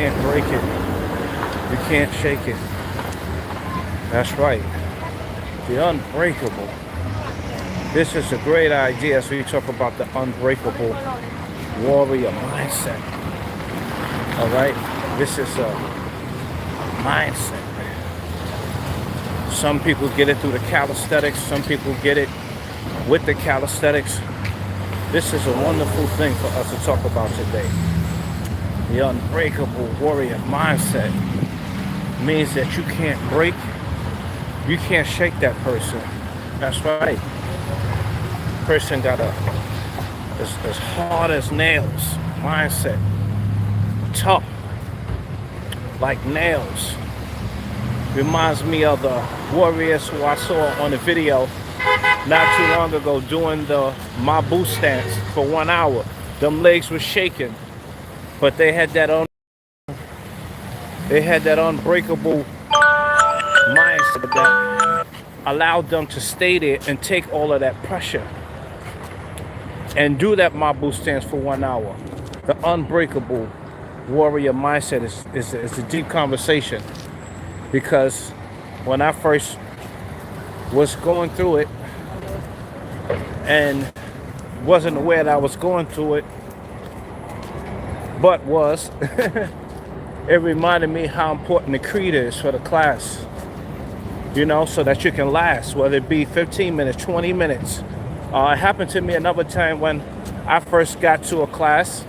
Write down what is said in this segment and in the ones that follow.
can't break it. You can't shake it. That's right. The unbreakable. This is a great idea as we talk about the unbreakable warrior mindset. All right? This is a mindset. Some people get it through the calisthenics. Some people get it with the calisthenics. This is a wonderful thing for us to talk about today. The unbreakable warrior mindset means that you can't break, you can't shake that person. That's right. Person got a as hard as nails mindset, tough like nails. Reminds me of the warriors who I saw on the video not too long ago doing the Mabu stance for 1 hour. Them legs were shaking, but they had that unbreakable mindset that allowed them to stay there and take all of that pressure and do that Mabu stance for 1 hour. The unbreakable warrior mindset is a deep conversation, because when I first was going through it and wasn't aware that I was going through it, but was, it reminded me how important the creed is for the class, you know, so that you can last, whether it be 15 minutes, 20 minutes. It happened to me another time when I first got to a class.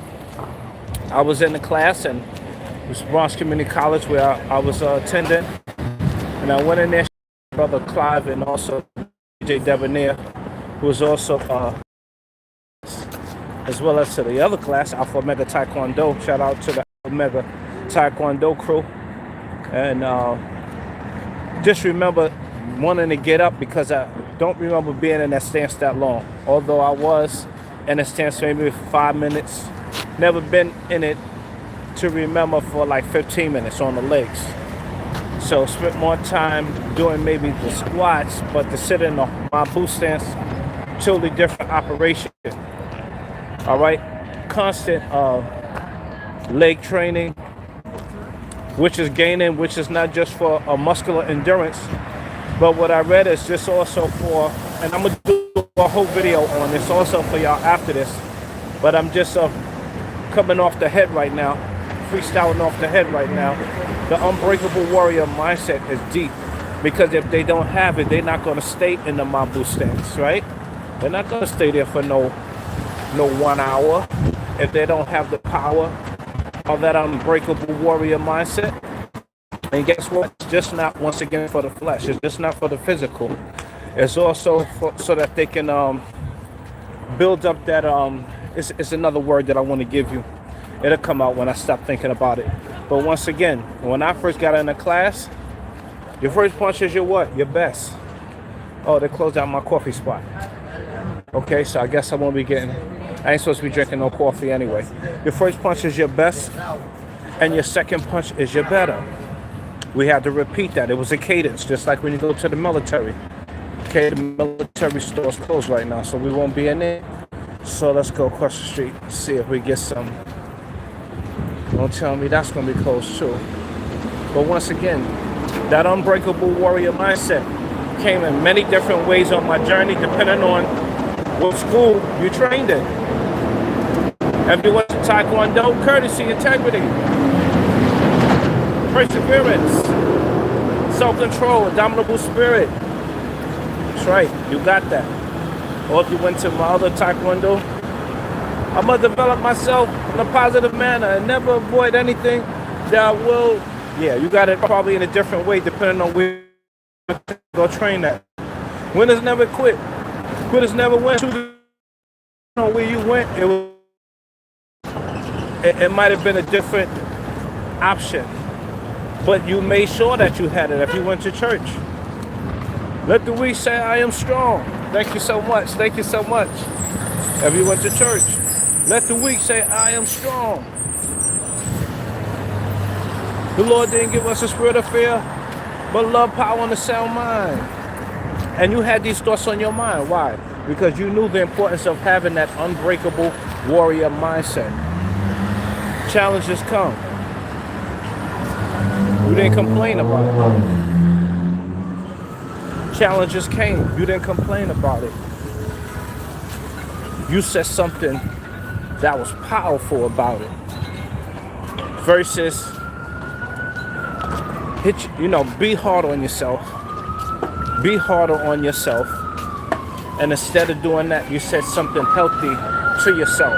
I was in the class, and it was Bronx Community College where I was attending, and I went in there, Brother Clive and also DJ Debonair, who was also, as well as to the other class, Alpha Omega Taekwondo. Shout out to the Alpha Omega Taekwondo crew. And just remember wanting to get up, because I don't remember being in that stance that long. Although I was in a stance maybe for 5 minutes. Never been in it to remember for like 15 minutes on the legs. So spent more time doing maybe the squats, but to sit in my boot stance, totally different operation. All right, constant leg training, which is not just for muscular endurance, but what I read is just also for, and I'm gonna do a whole video on this also for y'all after this, but I'm just coming off the head right now, freestyling off the head right now. The unbreakable warrior mindset is deep, because if they don't have it, they're not gonna stay in the Mabu stance, right? They're not gonna stay there for no 1 hour if they don't have the power of that unbreakable warrior mindset. And guess what? It's just not, once again, for the flesh. It's just not for the physical. It's also so that they can build up that, it's another word that I want to give you. It'll come out when I stop thinking about it. But once again, when I first got into class, your first punch is your what? Your best. Oh, they closed out my coffee spot. Okay, so I guess I won't be getting, I ain't supposed to be drinking no coffee anyway. Your first punch is your best, and your second punch is your better. We had to repeat that. It was a cadence, just like when you go to the military. Okay, the military store's closed right now, so we won't be in there. So let's go across the street, see if we get some. Don't tell me that's gonna be closed too. But once again, that unbreakable warrior mindset came in many different ways on my journey, depending on what school you trained in. If you went to Taekwondo, courtesy, integrity, perseverance, self-control, indomitable spirit. That's right, you got that. Or if you went to my other Taekwondo, I must develop myself in a positive manner and never avoid anything that will, yeah, you got it probably in a different way depending on where you go train at. Winners never quit. Quitters never win. On where you went, it might have been a different option, but you made sure that you had it if you went to church. Let the weak say, I am strong. Thank you so much. Thank you so much. If you went to church, let the weak say, I am strong. The Lord didn't give us a spirit of fear, but love, power, and a sound mind. And you had these thoughts on your mind. Why? Because you knew the importance of having that unbreakable warrior mindset. Challenges come. You didn't complain about it. Challenges came. You didn't complain about it. You said something that was powerful about it. Versus, be hard on yourself. Be harder on yourself. And instead of doing that, you said something healthy to yourself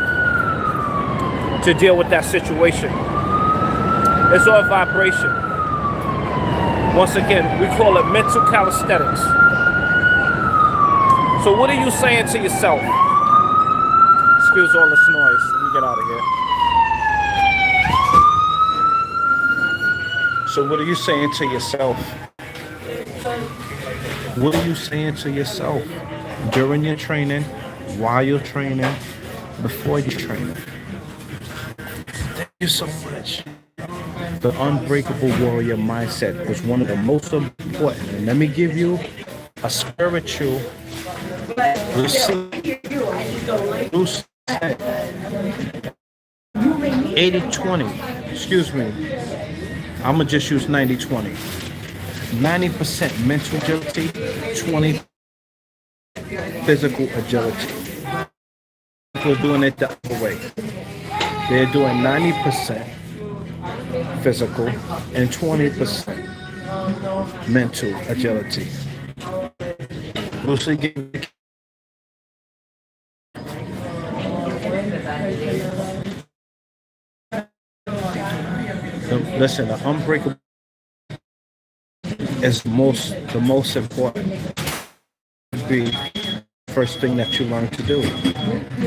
to deal with that situation. It's all vibration. Once again, we call it mental calisthenics. So what are you saying to yourself? Excuse all this noise. Let me get out of here. So what are you saying to yourself? What are you saying to yourself during your training, while you're training, before you're training? Thank you so much. The Unbreakable Warrior mindset was one of the most important. And let me give you a spiritual 80-20. Excuse me. I'm going to just use 90-20. 90% mental agility, 20 physical agility. People are doing it the other way. They're doing 90% physical and 20% mental agility. Listen, the Unbreakable is the most important. Be the first thing that you learn to do.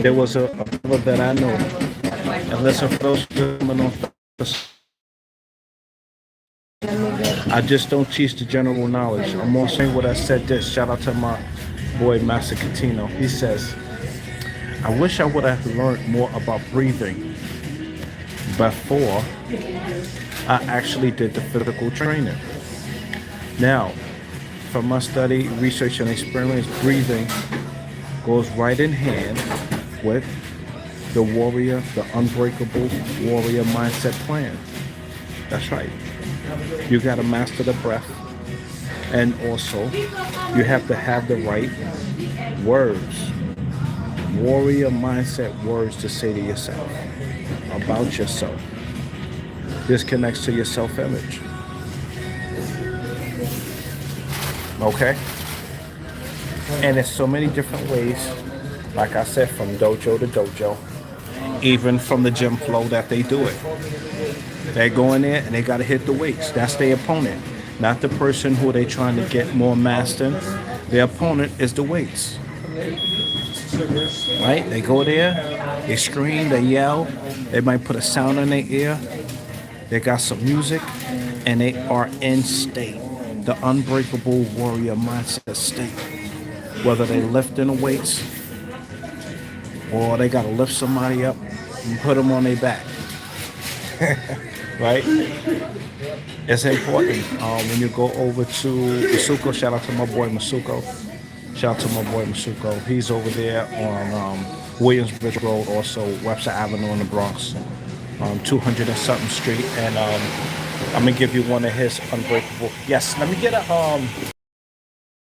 There was a brother that I know, and listen, for those coming on, I just don't teach the general knowledge. I'm more saying what I said this. Shout out to my boy Master Catino. He says, I wish I would have learned more about breathing before I actually did the physical training. Now, from my study, research, and experience, breathing goes right in hand with the Unbreakable Warrior mindset plan. That's right. You got to master the breath. And also, you have to have the right words. Warrior mindset words to say to yourself about yourself. This connects to your self-image. Okay? And there's so many different ways, like I said, from dojo to dojo, even from the gym flow that they do it. They go in there and they got to hit the weights. That's their opponent, not the person who they trying to get more master. Their opponent is the weights. Right? They go there, they scream, they yell, they might put a sound in their ear, they got some music, and they are in state. The Unbreakable Warrior mindset state. Whether they lifting the weights or they got to lift somebody up and put them on their back. Right? It's important. When you go over to Masuko, shout out to my boy Masuko. He's over there on Williamsbridge Road, also Webster Avenue in the Bronx, 200 and something street. And I'm gonna give you one of his Unbreakable. Yes, let me get a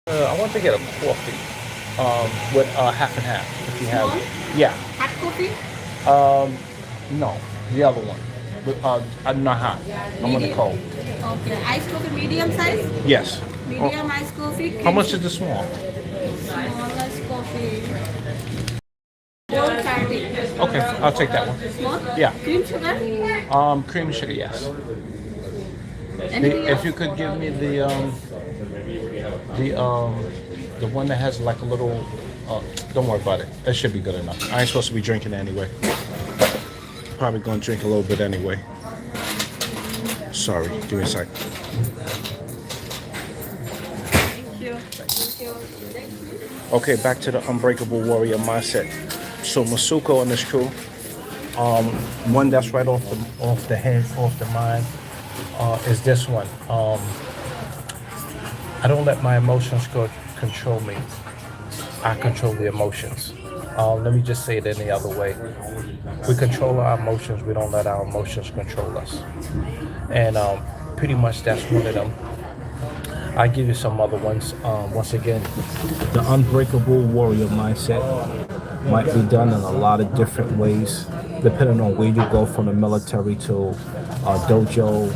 I want to get a coffee with half and half if you have it. Yeah. Hot coffee? No, the other one. I'm not hot. I'm on the cold. Okay, iced coffee, medium size? Yes. Medium iced coffee. How much is the small? Smallest coffee. 430. Okay, I'll take that one. Small? Yeah. Cream sugar? Cream sugar, yes. Anything If else? you could give me the one that has like a little. Don't worry about it. That should be good enough. I ain't supposed to be drinking anyway. Probably gonna drink a little bit anyway. Sorry, give me a sec. Thank you. Okay, back to the Unbreakable Warrior mindset. So Masuko and his crew, one that's right off the head, off the mind, is this one. I don't let my emotions control me. I control the emotions. Let me just say it any other way. We control our emotions. We don't let our emotions control us. And pretty much that's one of them. I give you some other ones. Once again, the Unbreakable Warrior Mindset might be done in a lot of different ways, depending on where you go from the military to dojo.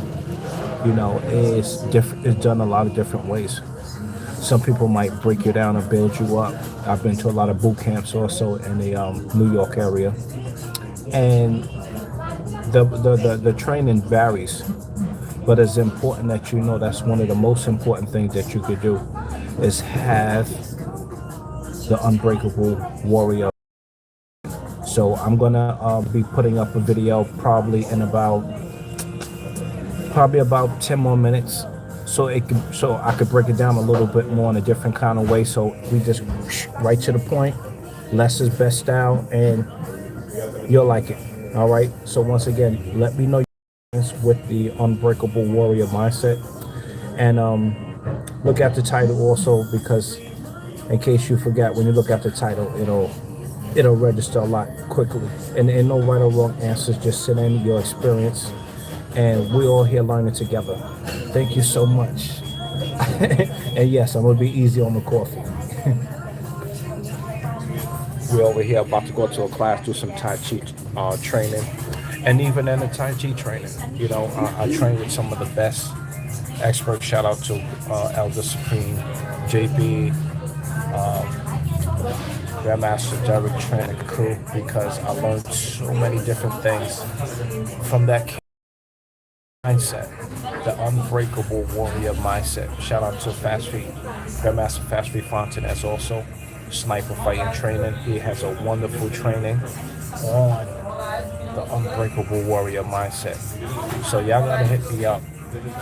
You know, it's different. It's done a lot of different ways. Some people might break you down and build you up. I've been to a lot of boot camps also in the New York area, and the training varies. But it's important that you know that's one of the most important things that you could do is have the Unbreakable Warrior. So I'm gonna be putting up a video probably about 10 more minutes, so I could break it down a little bit more in a different kind of way. So we just right to the point, less is best style, and you'll like it. All right. So once again, let me know with the Unbreakable Warrior Mindset, and look at the title also, because in case you forgot, when you look at the title, it'll register a lot quickly, and no right or wrong answers, just sit in your experience, and we're all here learning together. Thank you so much. And yes, I'm gonna be easy on the coffee. We're over here about to go to a class, do some Tai Chi training. And even in the Tai Chi training, you know, I train with some of the best experts. Shout out to Elder Supreme, JB, Grandmaster Derek training crew, because I learned so many different things from that mindset, the Unbreakable Warrior Mindset. Shout out to Fast Feet, Grandmaster Fast Feet Fontaine, also sniper fighting training. He has a wonderful training on the Unbreakable Warrior Mindset. So y'all gotta hit me up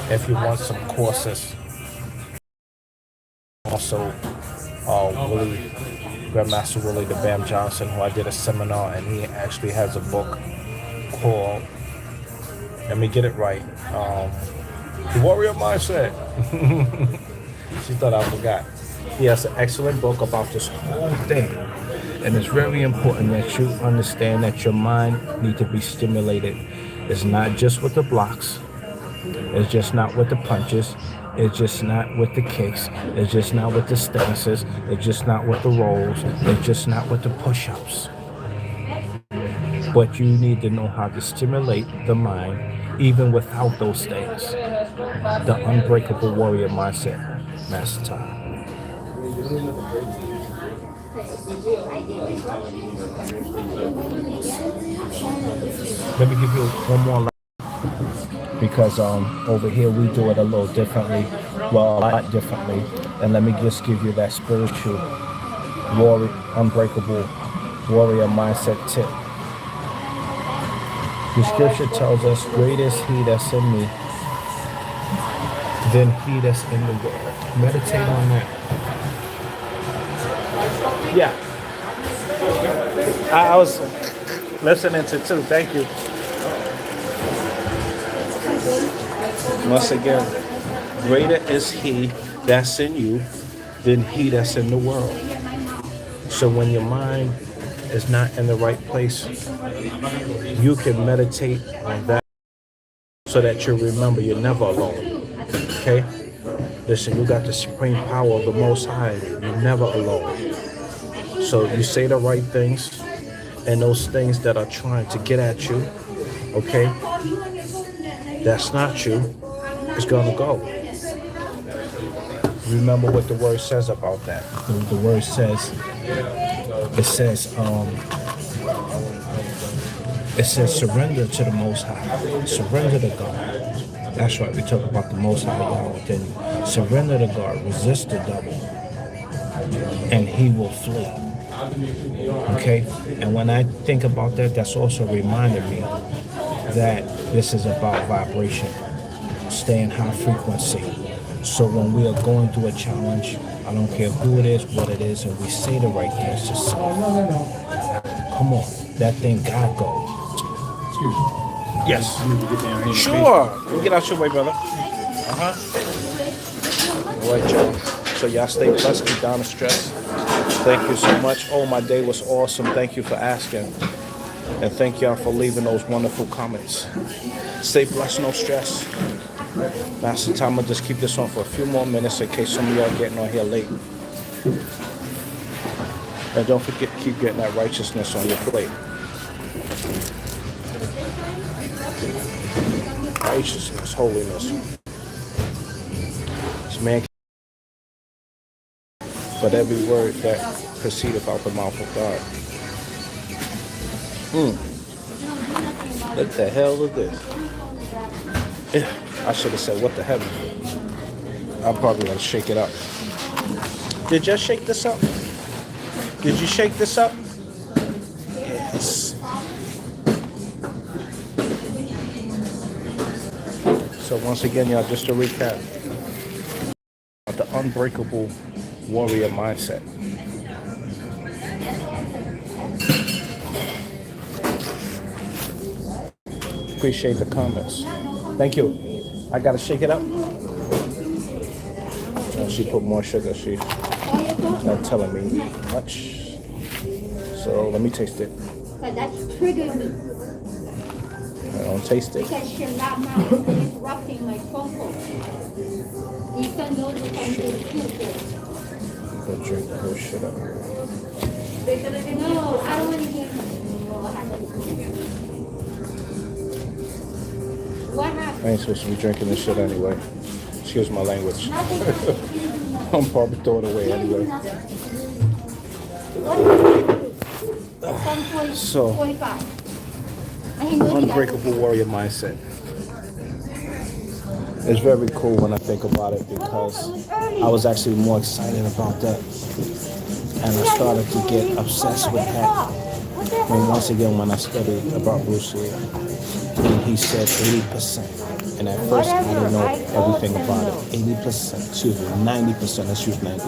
if you want some courses. Also, Willie, Grandmaster Willie the Bam Johnson, who I did a seminar, and he actually has a book called, let me get it right, The Warrior Mindset. She thought I forgot. He has an excellent book about this whole thing. And it's very important that you understand that your mind needs to be stimulated. It's not just with the blocks. It's just not with the punches. It's just not with the kicks. It's just not with the stances. It's just not with the rolls. It's just not with the push-ups. But you need to know how to stimulate the mind even without those things. The Unbreakable Warrior Mindset, Master Time. Let me give you one more line, because over here we do it a little differently, well, a lot differently. And let me just give you that spiritual warrior, Unbreakable Warrior Mindset tip. The scripture tells us, greater is he that's in me than he that's in the world. Meditate on that. Yeah. I was listening to too. Thank you. Once again, greater is he that's in you than he that's in the world. So when your mind is not in the right place, you can meditate on that so that you remember you're never alone. Okay? Listen, you got the supreme power of the Most High. You're never alone. So you say the right things, and those things that are trying to get at you, okay, that's not you, it's gonna go. Remember what the word says about that. The word says, it says surrender to the Most High. Surrender to God. That's right, we talk about the Most High God within you. Surrender to God, resist the devil, and he will flee. Okay? And when I think about that, that's also reminding me that this is about vibration, staying high frequency. So when we are going through a challenge, I don't care who it is, what it is, and we say the right things to self. Come on, that thing gotta go. Excuse me. Yes. Sure. We'll get out your way, brother. All right, y'all. So y'all stay blessed, keep down the stress. Thank you so much. Oh, my day was awesome. Thank you for asking. And thank y'all for leaving those wonderful comments. Stay blessed, no stress. Master time, I'm gonna just keep this on for a few more minutes in case some of y'all getting on here late. And don't forget, keep getting that righteousness on your plate. Righteousness, holiness. This man, but every word that proceedeth out the mouth of God. What the hell is this? I should have said, what the hell? I'm probably gonna shake it up. Did you shake this up? Did you shake this up? Yes. So once again, y'all, just to recap, the unbreakable warrior mindset. Appreciate the comments. Thank you. I gotta shake it up. She put more sugar. She's not telling me much. So let me taste it. But that's triggering me. I don't taste it. Because you're not interrupting my phone call. Even though you can do it. Go drink the whole shit up. No, I don't want to hear what happened. What happened? I ain't supposed to be drinking this shit anyway. Excuse my language. I'm probably throw it away anyway. So, unbreakable warrior mindset. It's very cool when I think about it because I was actually more excited about that. And I started to get obsessed with that. And once again, when I studied about Bruce Lee, and he said 80%. And at first, I didn't know everything about it. 80%, excuse me, 90%, let's use 90.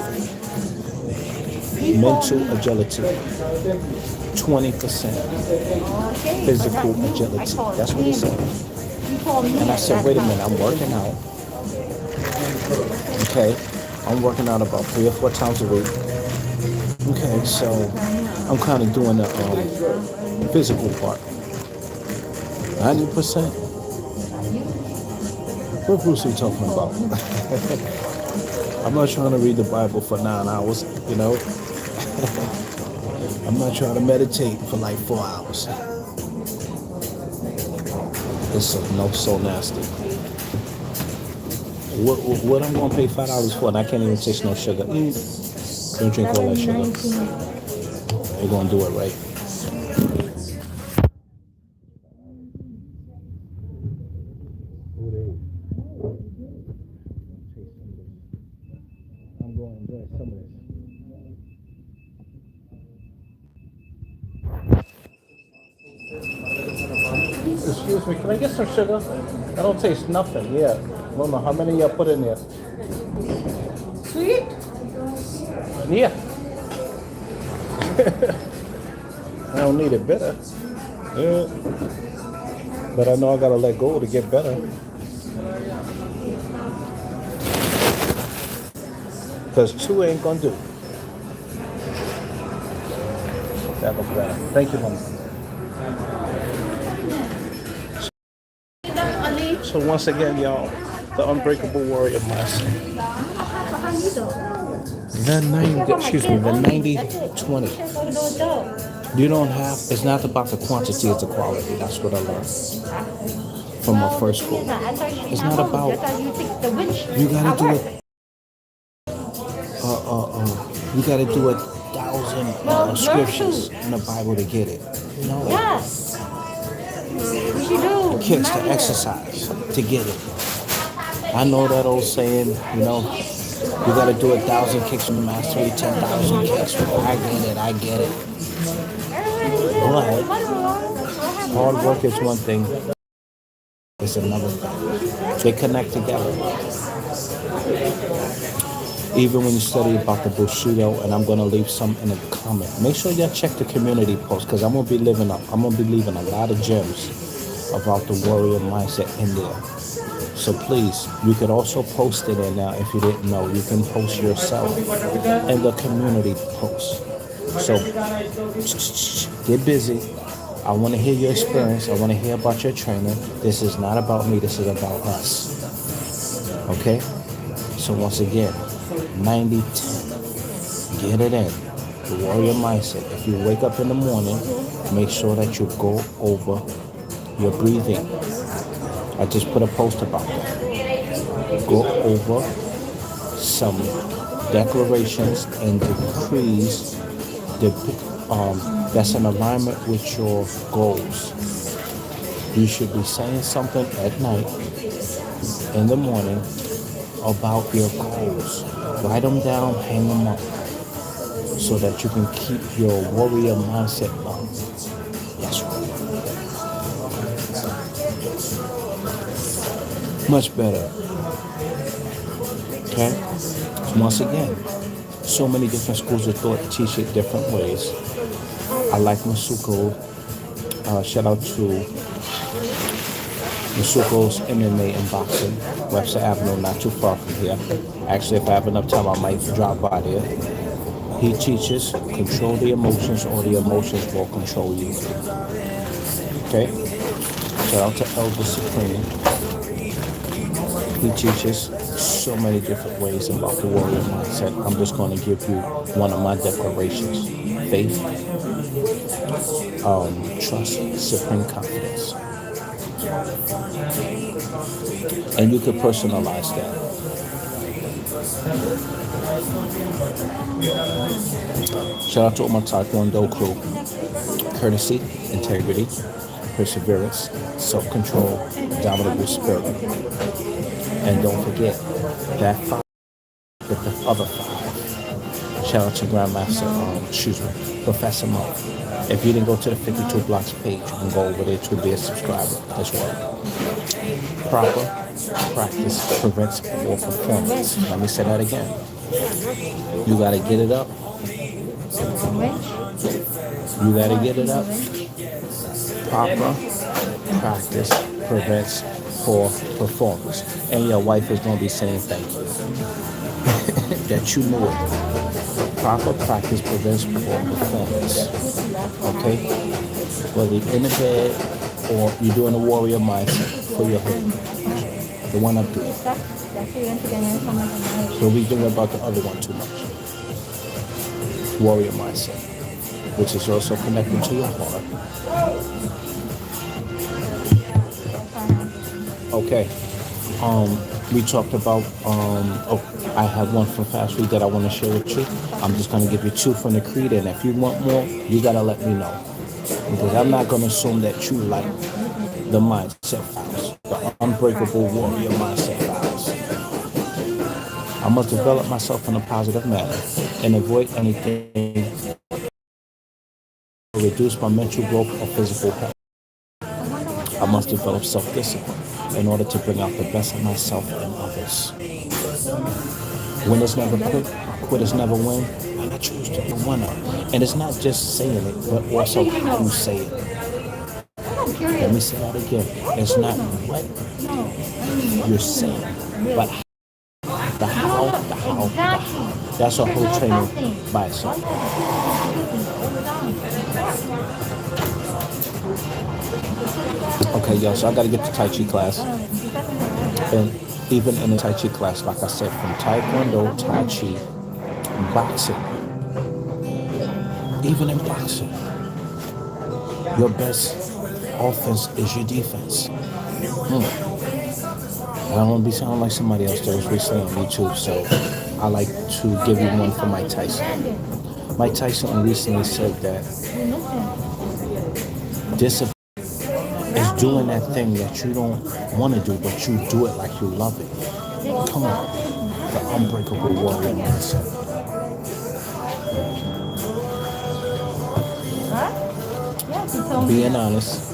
Mental agility, 20% physical agility. That's what he said. And I said, wait a minute, I'm working out. Okay, I'm working out about 3 or 4 times a week. Okay, so I'm kind of doing the physical part. 90%? What Bruce Lee talking about? I'm not trying to read the Bible for 9 hours, you know? I'm not trying to meditate for like 4 hours. It's so nasty. What I'm gonna pay $5 for and I can't even taste no sugar. Don't drink all that sugar. They're gonna do it right. I'm going to enjoy some of this. Excuse me, can I get some sugar? I don't taste nothing. Yeah. I don't know how many y'all put in there. Sweet? Yeah. I don't need it bitter. Yeah. But I know I gotta let go to get better. Because 2 ain't gonna do. That looks better. Thank you, honey. So once again, y'all, the unbreakable warrior mindset. The 90-20. You don't have, it's not about the quantity, it's the quality. That's what I learned from my first school. It's not about, you gotta do it. You gotta do 1,000 scriptures in the Bible to get it. No. Yes. You do. Kicks to exercise to get it. I know that old saying, you know, you gotta do 1,000 kicks from the mastery, 10,000 kicks. I get it. But hard work is one thing, it's another thing. They connect together. Even when you study about the Bushido, and I'm gonna leave some in the comment. Make sure y'all check the community post because I'm gonna be leaving a lot of gems about the warrior mindset in there. So please, you could also post it in there if you didn't know. You can post yourself in the community post. So get busy. I want to hear your experience. I want to hear about your training. This is not about me. This is about us. Okay? So once again, 90-10. Get it in. The warrior mindset. If you wake up in the morning, make sure that you go over your breathing. I just put a post about that. Go over some declarations and decrees that's in alignment with your goals. You should be saying something at night, in the morning, about your goals. Write them down, hang them up, so that you can keep your warrior mindset up. That's right. Much better. Okay? Once again, so many different schools of thought teach it different ways. I like Masuko. Shout out to Masuko's MMA and boxing, Webster Avenue, not too far from here. Actually, if I have enough time, I might drop by there. He teaches control the emotions, or the emotions will control you. Okay? Shout out to Elder Supreme. He teaches so many different ways about the warrior mindset. I'm just going to give you one of my declarations. Faith, trust, supreme confidence. And you can personalize that. Shout out to all my Taekwondo crew. Courtesy, integrity, perseverance, self-control, dominable spirit. And don't forget that 5 with the other 5. Shout out to Grandmaster, Professor Monk. If you didn't go to the 52 Blocks page, you can go over there to be a subscriber as well. Proper practice prevents poor performance. Let me say that again. You gotta get it up. You gotta get it up. Proper practice prevents poor performance. And your wife is gonna be saying thank you. That you know it. Proper practice prevents poor performance. Okay? Whether you're in the bed or you're doing a warrior mindset for your home. The one up there. Don't be thinking about the other one too much. Warrior mindset, which is also connected to your heart. Okay. We talked about, I have one from Fast Food that I want to share with you. I'm just going to give you 2 from the Creed, and if you want more, you got to let me know. Because I'm not going to assume that you like the mindset files, the Unbreakable Warrior mindset files. I must develop myself in a positive manner and avoid anything to reduce my mental growth or physical health. I must develop self-discipline in order to bring out the best of myself and others. Winners never quit, quitters never win. I choose to be a winner. And it's not just saying it, but also how you say it. Let me say that again. It's not what you're saying, but the how. That's a whole training by itself. Okay, y'all, so I gotta get to Tai Chi class. And even in the Tai Chi class, like I said, from Taekwondo, Tai Chi, boxing, even in boxing, your best offense is your defense. I don't want to be sounding like somebody else that was recently on YouTube, so I like to give you one from Mike Tyson. Mike Tyson recently said that discipline is doing that thing that you don't want to do, but you do it like you love it. Come on, the Unbreakable Warrior mindset. Being honest.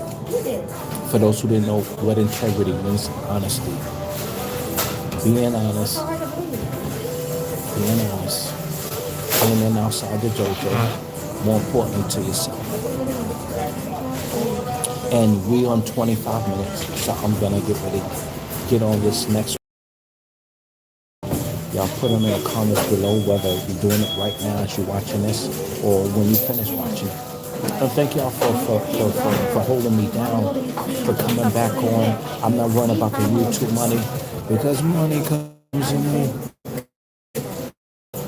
For those who didn't know what integrity means, honesty. Being honest. Being honest. In and outside the dojo. More importantly to yourself. And we on 25 minutes, so I'm gonna get ready to get on this next one. Y'all put them in the comments below whether you're doing it right now as you're watching this or when you finish watching it. And thank y'all for holding me down, for coming back on. I'm not worrying about the YouTube money. Because money comes to me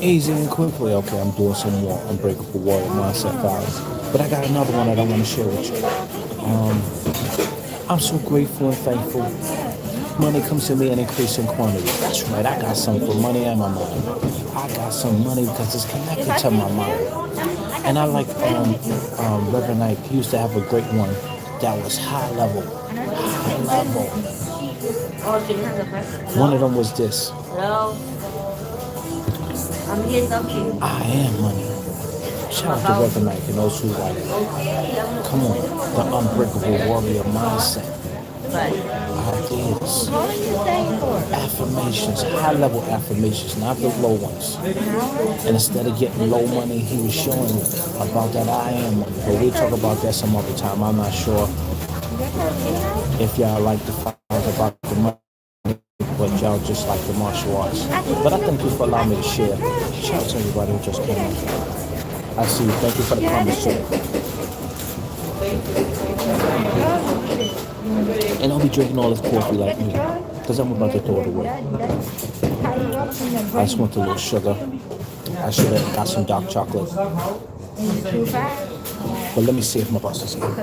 easy and quickly. Okay, I'm doing some more Unbreakable Warrior Mindset files. But I got another one that I want to share with you. I'm so grateful and thankful. Money comes to me in increasing quantity. That's right, I got some for money and my mind. I got some money because it's connected to my mind. And I like Reverend Knight used to have a great one that was high level. High level. One of them was this. I am money. Shout out to Reverend Knight and those who like it. Come on, the Unbreakable Warrior Mindset. Ideas, affirmations, high level affirmations, not the low ones. And instead of getting low money, he was showing about that I am money. But we'll talk about that some other time. I'm not sure if y'all like the files about the money, but y'all just like the martial arts. But I thank you for allowing me to share. Shout out to everybody who just came in. I see you. Thank you for the conversation. And I'll be drinking all this coffee like me, because I'm about to throw it away. I just want a little sugar. I should have got some dark chocolate. But let me see if my boss is here. And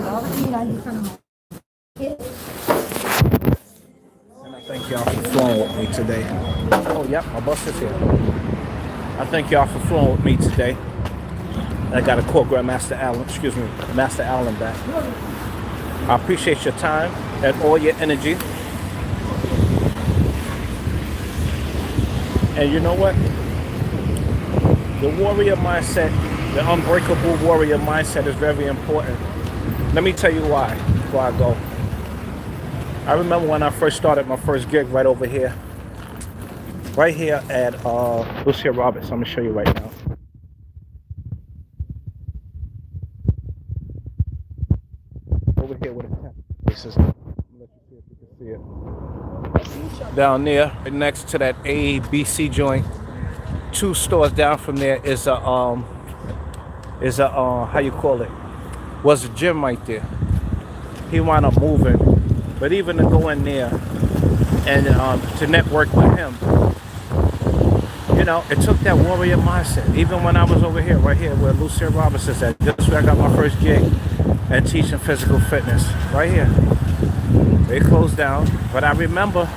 I thank y'all for flowing with me today. Oh, yep, my boss is here. I thank y'all for flowing with me today. I got to call Master Allen back. I appreciate your time and all your energy. And you know what? The warrior mindset, the unbreakable warrior mindset is very important. Let me tell you why before I go. I remember when I first started my first gig right over here. Right here at Lucia Roberts. I'm going to show you right now. Over here with a cat. This is, let you see if you can see it. Down there, right next to that ABC joint, 2 stores down from there is a how you call it? Was a gym right there. He wound up moving, but even to go in there and to network with him, you know, it took that warrior mindset. Even when I was over here, right here, where Lucia Roberts is at, this is where I got my first gig and teaching physical fitness, right here. They closed down, but I remember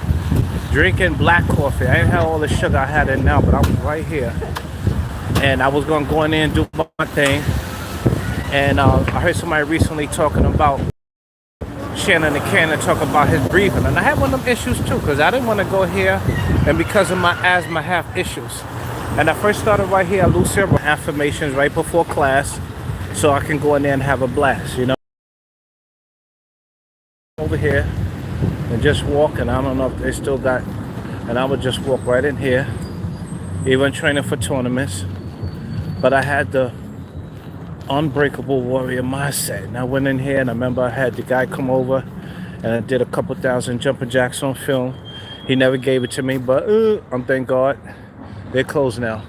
drinking black coffee. I didn't have all the sugar I had in now, but I was right here. And I was going to go in there and do my thing. And I heard somebody recently talking about Shannon the Cannon talking about his breathing. And I had one of them issues too, because I didn't want to go here. And because of my asthma, I have issues. And I first started right here at Lucia, affirmations right before class, so I can go in there and have a blast, you know. Over here and just walk, and I don't know if they still got, and I would just walk right in here, even training for tournaments. But I had the unbreakable warrior mindset, and I went in here, and I remember I had the guy come over and I did a couple thousand jumping jacks on film. He never gave it to me, but I'm thank God they're closed now.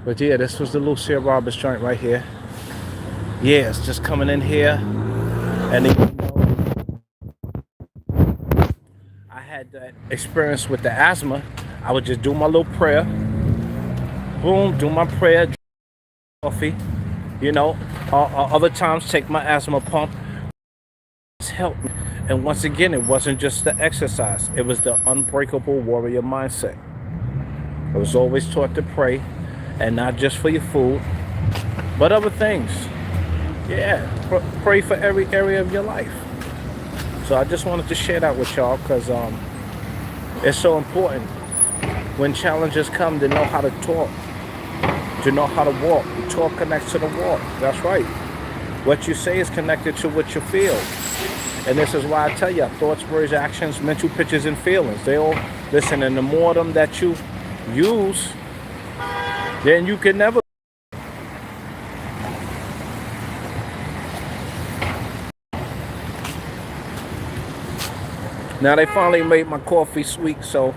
But yeah, this was the Lucia Roberts joint right here. Yeah, it's just coming in here, and I had that experience with the asthma. I would just do my little prayer, boom, do my prayer, drink coffee, you know. Other times take my asthma pump. It's helped me. And once again, it wasn't just the exercise, it was the unbreakable warrior mindset. I was always taught to pray, and not just for your food, but other things. Yeah, pray for every area of your life. So I just wanted to share that with y'all, because it's so important when challenges come to know how to talk, to know how to walk. The talk connects to the walk. That's right. What you say is connected to what you feel. And this is why I tell you, thoughts, words, actions, mental pictures, and feelings. They all, listen, and the more of them that you use, then you can never. Now they finally made my coffee sweet, so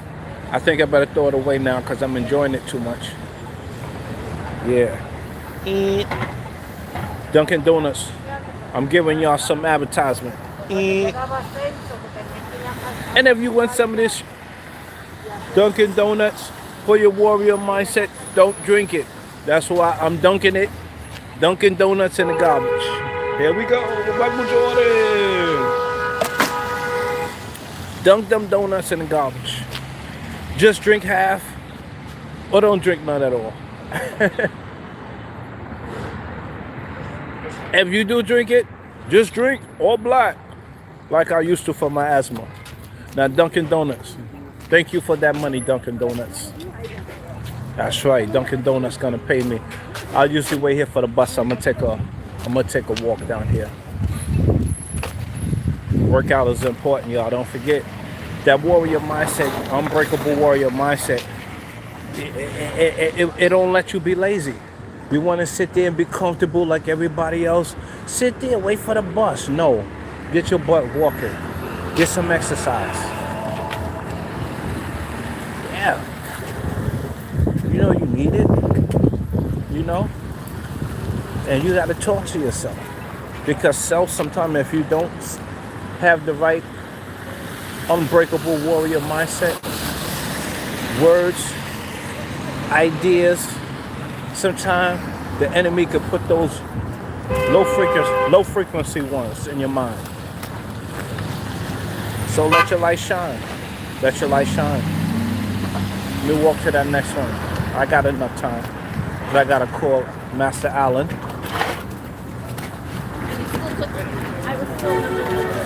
I think I better throw it away now because I'm enjoying it too much. Yeah. Dunkin' Donuts. I'm giving y'all some advertisement. And if you want some of this Dunkin' Donuts for your warrior mindset. Don't drink it. That's why I'm dunking it. Dunkin' Donuts in the garbage. Here we go. Michael Jordan. Dunk them donuts in the garbage. Just drink half or don't drink none at all. If you do drink it, just drink all black like I used to for my asthma. Now Dunkin' Donuts. Thank you for that money, Dunkin' Donuts. That's right, Dunkin' Donuts gonna pay me. I usually wait here for the bus. I'm gonna take a walk down here. Workout is important, y'all. Don't forget that warrior mindset, unbreakable warrior mindset. It don't let you be lazy. We want to sit there and be comfortable like everybody else. Sit there, wait for the bus. No, get your butt walking. Get some exercise. Yeah. You know you need it. You know? And you got to talk to yourself. Because sometimes if you don't have the right unbreakable warrior mindset, words, ideas, sometimes the enemy could put those low frequency ones in your mind. So let your light shine. Let your light shine. Let me walk to that next one. I got enough time. But I gotta call Master Allen.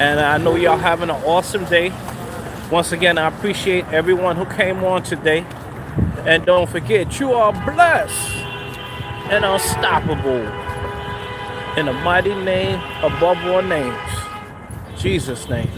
And I know y'all having an awesome day. Once again, I appreciate everyone who came on today. And don't forget, you are blessed and unstoppable. In the mighty name above all names. Jesus' name.